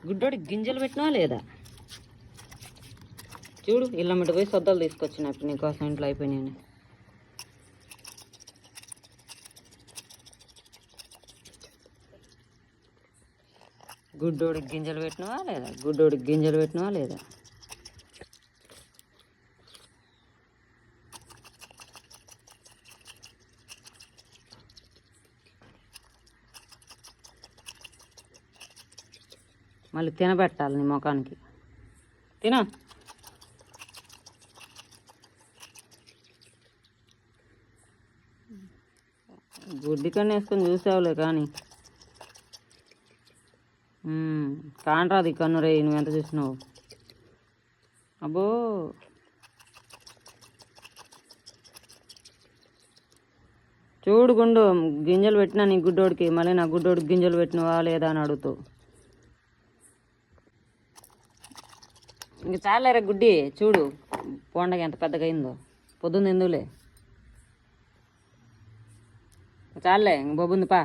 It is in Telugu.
గుడ్డోడికి గింజలు పెట్టినా లేదా? చూడు ఇళ్ళమ్మటి పోయి సొద్దలు తీసుకొచ్చినట్టు నీకోసం ఇంట్లో అయిపోయినాయని. గుడ్డోడికి గింజలు పెట్టినవా లేదా? గుడ్డోడికి గింజలు పెట్టినవా లేదా? మళ్ళీ తినబెట్టాలి నీ ముఖానికి. తిన. గుడ్డి కన్నా వేసుకొని చూసావులే కానీ కానరాదు ఈ కన్ను రే. నువ్వెంత చూసినావు? అబ్బో చూడు గుండు గింజలు పెట్టినా నీ గుడ్డోడికి, మళ్ళీ నా గుడ్డోడికి గింజలు పెట్టినవా లేదా అని అడుగుతావు. ఇంక చాలేరా గుడ్డి. చూడు పండగ ఎంత పెద్దగా అయిందో. పొద్దున్న ఎందులే చాలే ఇంక బొబ్బుంది పా.